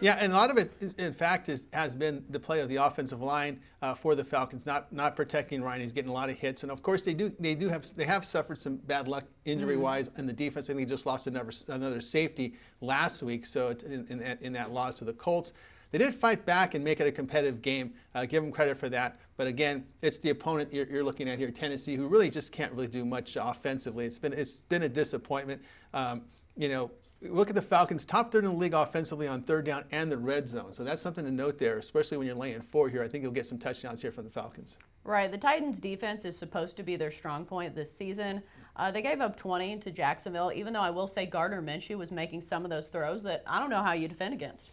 Yeah, and a lot of it, in fact, has been the play of the offensive line for the Falcons, not protecting Ryan. He's getting a lot of hits, and of course they have suffered some bad luck injury-wise in the defense. I think they just lost another safety last week, so it's in that loss to the Colts. They did fight back and make it a competitive game. Give them credit for that. But again, it's the opponent you're looking at here, Tennessee, who really just can't really do much offensively. It's been a disappointment. Look at the Falcons, top 3rd in the league offensively on 3rd down and the red zone. So that's something to note there, especially when you're laying 4 here. I think you'll get some touchdowns here from the Falcons. Right. The Titans' defense is supposed to be their strong point this season. They gave up 20 to Jacksonville, even though I will say Gardner Minshew was making some of those throws that I don't know how you defend against.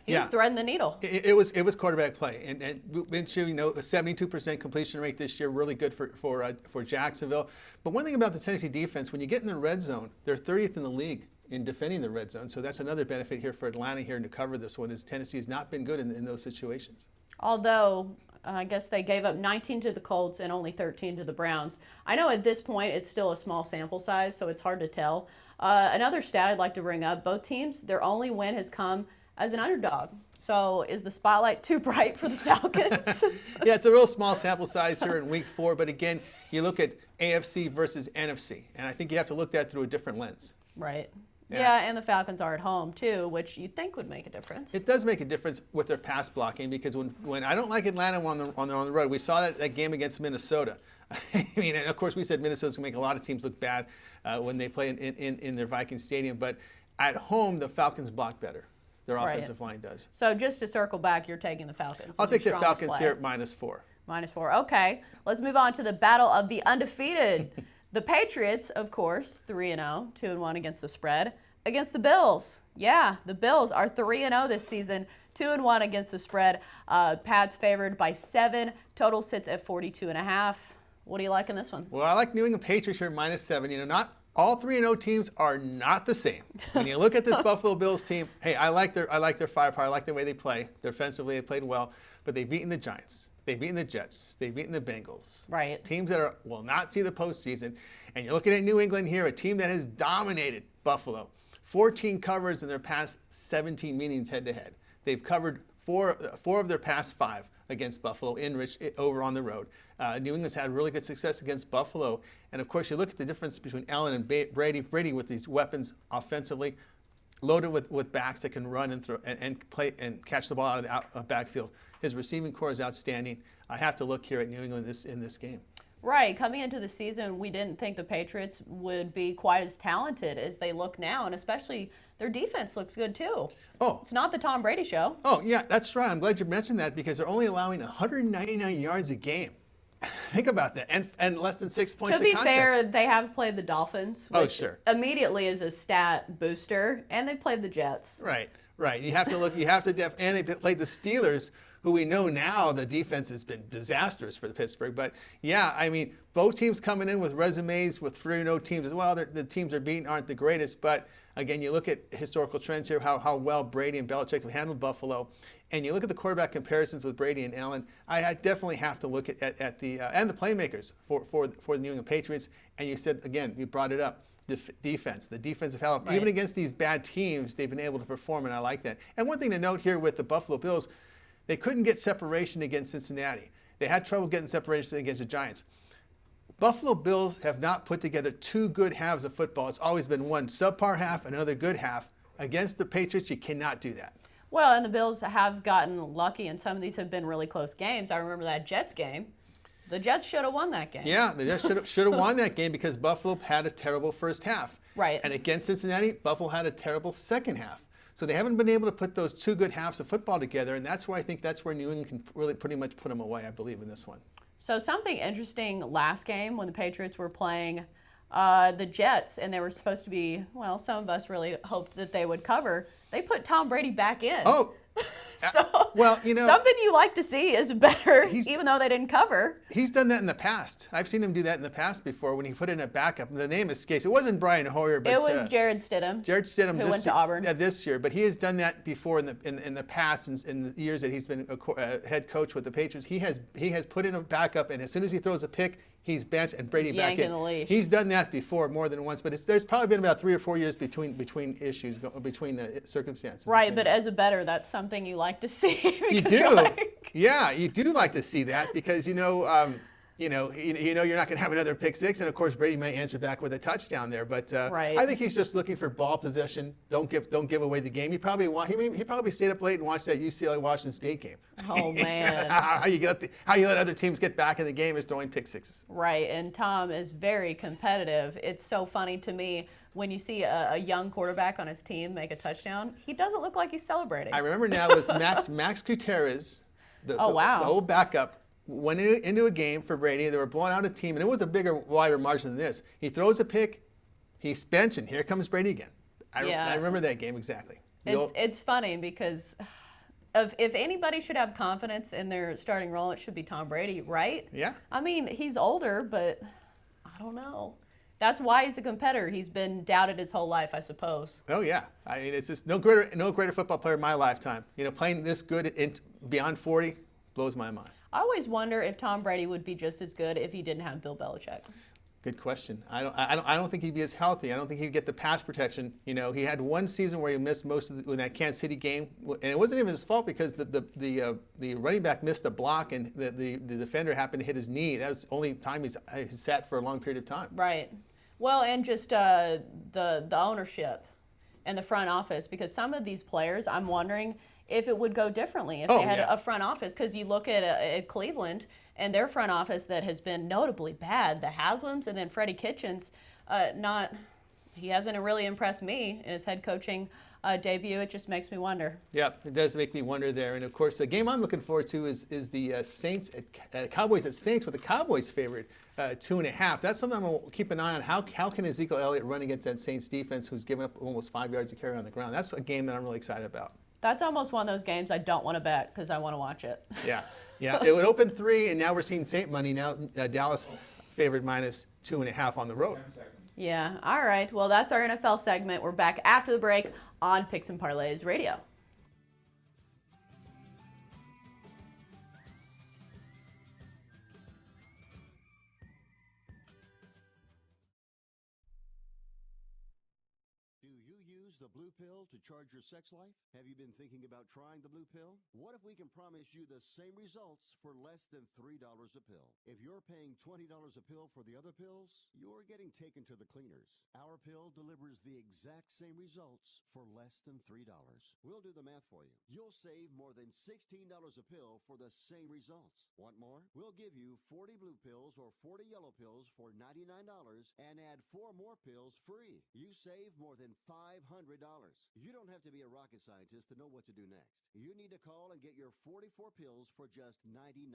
He was threading the needle. It was quarterback play, and Minshew, a 72% completion rate this year, really good for Jacksonville. But one thing about the Tennessee defense, when you get in the red zone, they're 30th in the league in defending the red zone. So that's another benefit here for Atlanta here to cover this one, is Tennessee has not been good in those situations. Although I guess they gave up 19 to the Colts and only 13 to the Browns. I know at this point it's still a small sample size, so it's hard to tell. Another stat I'd like to bring up: both teams, their only win has come as an underdog. So is the spotlight too bright for the Falcons? Yeah, it's a real small sample size here in week 4. But again, you look at AFC versus NFC, and I think you have to look at that through a different lens. Right. Yeah, and the Falcons are at home too, which you'd think would make a difference. It does make a difference with their pass blocking, because when I don't like Atlanta on the road, we saw that game against Minnesota. I mean, and of course, we said Minnesota's going to make a lot of teams look bad when they play in their Viking Stadium. But at home, the Falcons block better. Their offensive line does. So just to circle back, you're taking the Falcons. I'll take the Falcons here at -4. -4. Okay. Let's move on to the battle of the undefeated. The Patriots, of course, 3-0, 2-1 against the spread. Against the Bills. Yeah, the Bills are 3-0 this season, 2-1 against the spread. Pats favored by 7. Total sits at 42.5. What do you like in this one? Well, I like New England Patriots here at -7. Not all 3-0 teams are not the same. When you look at this Buffalo Bills team, hey, I like their firepower. I like the way they play. Defensively, they played well, but they've beaten the Giants. They've beaten the Jets. They've beaten the Bengals. Right. Teams that will not see the postseason. And you're looking at New England here, a team that has dominated Buffalo. 14 covers in their past 17 meetings head-to-head. They've covered four of their past 5 against Buffalo over on the road. New England's had really good success against Buffalo. And, of course, you look at the difference between Allen and Brady. Brady with these weapons offensively, loaded with backs that can run and throw and play and catch the ball out of the backfield. His receiving core is outstanding. I have to look here at New England in this game. Right. Coming into the season, we didn't think the Patriots would be quite as talented as they look now, and especially their defense looks good too. Oh. It's not the Tom Brady show. Oh, yeah, that's right. I'm glad you mentioned that, because they're only allowing 199 yards a game. Think about that. And less than 6 points a contest. To be fair, they have played the Dolphins, which sure. immediately is a stat booster, and they've played the Jets. Right. You have to look, and they played the Steelers, who we know now the defense has been disastrous for the Pittsburgh. But yeah, I mean, both teams coming in with resumes with 3-0 teams as well. The teams they're beating aren't the greatest, but again, you look at historical trends here, how well Brady and Belichick have handled Buffalo, and you look at the quarterback comparisons with Brady and Allen, I definitely have to look at the and the playmakers for the New England Patriots. And you said, again, you brought it up, the defensive help. Right. Even against these bad teams, they've been able to perform, and I like that. And one thing to note here with the Buffalo Bills, they couldn't get separation against Cincinnati. They had trouble getting separation against the Giants. Buffalo Bills have not put together two good halves of football. It's always been one subpar half, another good half. Against the Patriots, you cannot do that. Well, and the Bills have gotten lucky, and some of these have been really close games. I remember that Jets game. The Jets should have won that game. Yeah, the Jets should have won that game because Buffalo had a terrible first half. Right. And against Cincinnati, Buffalo had a terrible second half. So they haven't been able to put those two good halves of football together, and that's where I think that's where New England can really pretty much put them away, I believe, in this one. So something interesting last game when the Patriots were playing the Jets, and they were supposed to be, well, some of us really hoped that they would cover. They put Tom Brady back in. Oh. So, well, you know, something you like to see is better, even though they didn't cover. He's done that in the past. I've seen him do that in the past before when he put in a backup. The name escapes. It wasn't Brian Hoyer, but it was Jared Stidham. Jared Stidham, who went to Auburn this year. But he has done that before in the past, in the years that he's been a head coach with the Patriots. He has put in a backup, and as soon as he throws a pick, he's benched and Brady back in. The leash. He's done that before more than once, but there's probably been about 3 or 4 years between issues, between the circumstances. Right, but as a bettor, that's something you like to see. You do, yeah, you do like to see that because you know you're not going to have another pick six, and of course Brady may answer back with a touchdown there. But right. I think he's just looking for ball possession. Don't give away the game. He probably stayed up late and watched that UCLA Washington State game. Oh man! how you let other teams get back in the game is throwing pick sixes. Right, and Tom is very competitive. It's so funny to me when you see a young quarterback on his team make a touchdown. He doesn't look like he's celebrating. I remember now it was Max Gutierrez, the old backup. Went into a game for Brady. They were blowing out a team, and it was a bigger, wider margin than this. He throws a pick, he's benched, and here comes Brady again. I remember that game exactly. It's funny because if anybody should have confidence in their starting role, it should be Tom Brady, right? Yeah. I mean, he's older, but I don't know. That's why he's a competitor. He's been doubted his whole life, I suppose. Oh yeah. I mean, it's just no greater football player in my lifetime. You know, playing this good beyond 40 blows my mind. I always wonder if Tom Brady would be just as good if he didn't have Bill Belichick. Good question. I don't think he'd be as healthy. I don't think he'd get the pass protection. You know, he had one season where he missed most of in that Kansas City game, and it wasn't even his fault because the running back missed a block and the defender happened to hit his knee. That was the only time he's sat for a long period of time. Right. Well, and just the ownership and the front office, because some of these players, I'm wondering if it would go differently if they had a front office, because you look at Cleveland and their front office that has been notably bad, the Haslams and then Freddie Kitchens, he hasn't really impressed me in his head coaching debut. It just makes me wonder. Yeah, it does make me wonder there. And of course, the game I'm looking forward to is the Saints at Cowboys at Saints, with the Cowboys favored 2.5. That's something I'm going to keep an eye on. How can Ezekiel Elliott run against that Saints defense who's given up almost 5 yards of carry on the ground? That's a game that I'm really excited about. That's almost one of those games I don't want to bet because I want to watch it. Yeah. It would open 3, and now we're seeing Saint money. Now Dallas favored minus 2.5 on the road. Yeah. All right. Well, that's our NFL segment. We're back after the break on Picks and Parlays Radio. The blue pill to charge your sex life? Have you been thinking about trying the blue pill? What if we can promise you the same results for less than $3 a pill? If you're paying $20 a pill for the other pills, you're getting taken to the cleaners. Our pill delivers the exact same results for less than $3. We'll do the math for you. You'll save more than $16 a pill for the same results. Want more? We'll give you 40 blue pills or 40 yellow pills for $99 and add 4 more pills free. You save more than $500. You don't have to be a rocket scientist to know what to do next. You need to call and get your 44 pills for just $99.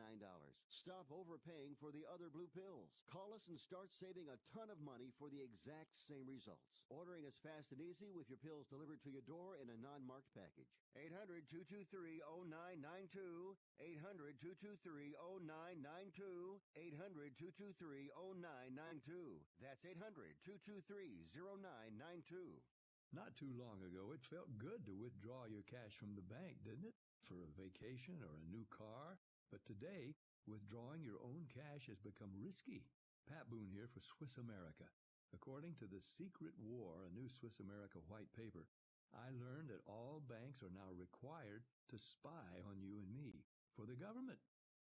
Stop overpaying for the other blue pills. Call us and start saving a ton of money for the exact same results. Ordering is fast and easy with your pills delivered to your door in a non-marked package. 800-223-0992. 800-223-0992. 800-223-0992. That's 800-223-0992. Not too long ago, it felt good to withdraw your cash from the bank, didn't it? for a vacation or a new car. But today, withdrawing your own cash has become risky. Pat Boone here for Swiss America. According to The Secret War, a new Swiss America white paper, I learned that all banks are now required to spy on you and me for the government,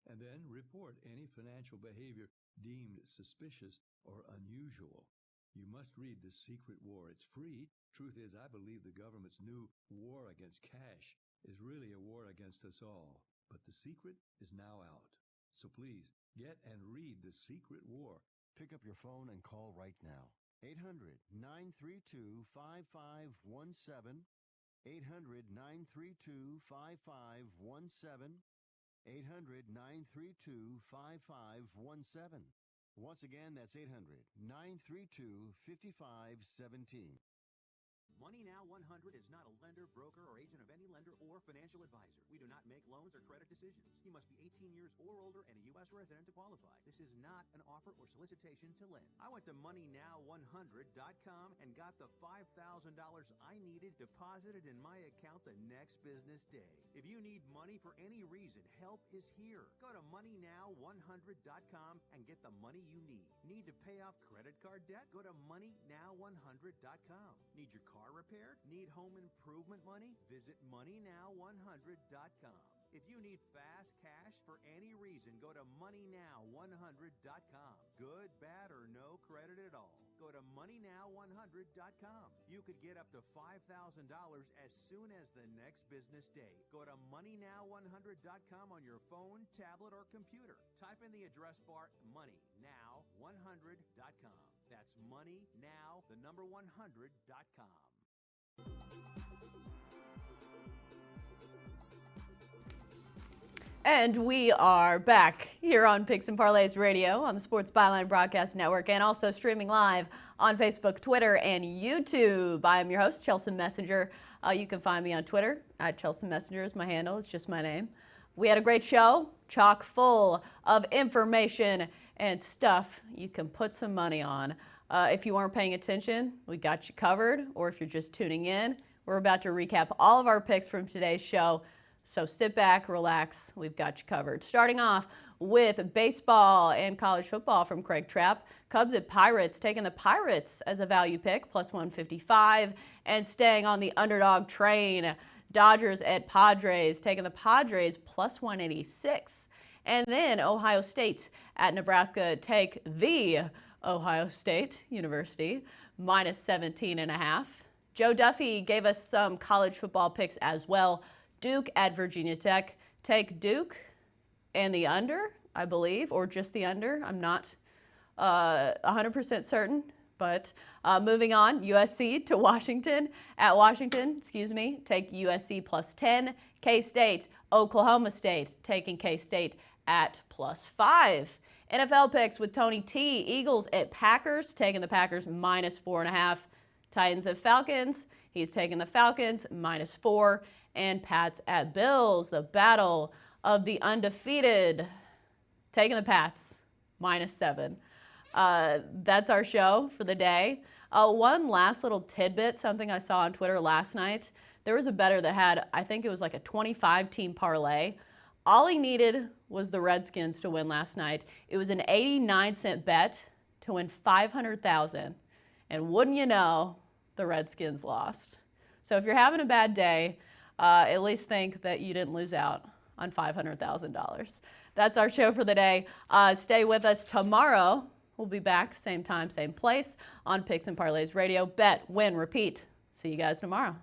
and then report any financial behavior deemed suspicious or unusual. You must read The Secret War. It's free. Truth is, I believe the government's new war against cash is really a war against us all. But The Secret is now out. So please, get and read The Secret War. Pick up your phone and call right now. 800-932-5517. 800-932-5517. 800-932-5517. Once again, that's 800-932-5517. Money Now 100 is not a lender, broker, or agent of any lender or financial advisor. We do not make loans or credit decisions. You must be 18 years or older and a U.S. resident to qualify. This is not an offer or solicitation to lend. I went to MoneyNow100.com and got the $5,000 I needed deposited in my account the next business day. If you need money for any reason, help is here. Go to MoneyNow100.com and get the money you need. Need to pay off credit card debt? Go to MoneyNow100.com. Need your car repaired? Need home improvement money? Visit MoneyNow100.com. If you need fast cash for any reason, go to MoneyNow100.com. Good, bad, or no credit at all. Go to MoneyNow100.com. You could get up to $5,000 as soon as the next business day. Go to MoneyNow100.com on your phone, tablet, or computer. Type in the address bar MoneyNow100.com. That's MoneyNow100.com. And we are back here on Picks and Parlays Radio on the Sports Byline Broadcast Network and also streaming live on Facebook, Twitter, and YouTube. I am your host, Chelsa Messinger. You can find me on Twitter at Chelsa Messinger is my handle. It's just my name. We had a great show, chock full of information and stuff you can put some money on. If you weren't paying attention, we got you covered. Or if you're just tuning in, we're about to recap all of our picks from today's show. So sit back, relax, we've got you covered. Starting off with baseball and college football from Craig Trapp. Cubs at Pirates, taking the Pirates as a value pick, plus 155, and staying on the underdog train. Dodgers at Padres, taking the Padres, plus 186. And then Ohio State at Nebraska, take the Ohio State University, minus 17.5. Joe Duffy gave us some college football picks as well. Duke at Virginia Tech. Take Duke and the under, I believe, or just the under. I'm not 100% certain. But moving on, USC to Washington. At Washington, take USC plus 10. K-State, Oklahoma State, taking K-State at plus 5. NFL picks with Tony T. Eagles at Packers, taking the Packers minus 4.5. Titans at Falcons, he's taking the Falcons minus 4. And Pats at Bills, the battle of the undefeated, taking the Pats minus 7. That's our show for the day. One last little tidbit, something I saw on Twitter last night. There was a bettor that had, I think it was like a 25-team parlay. All he needed was the Redskins to win last night. It was an 89-cent bet to win $500,000. And wouldn't you know, the Redskins lost. So if you're having a bad day, at least think that you didn't lose out on $500,000. That's our show for the day. Stay with us tomorrow. We'll be back same time, same place on Picks and Parlays Radio. Bet, win, repeat. See you guys tomorrow.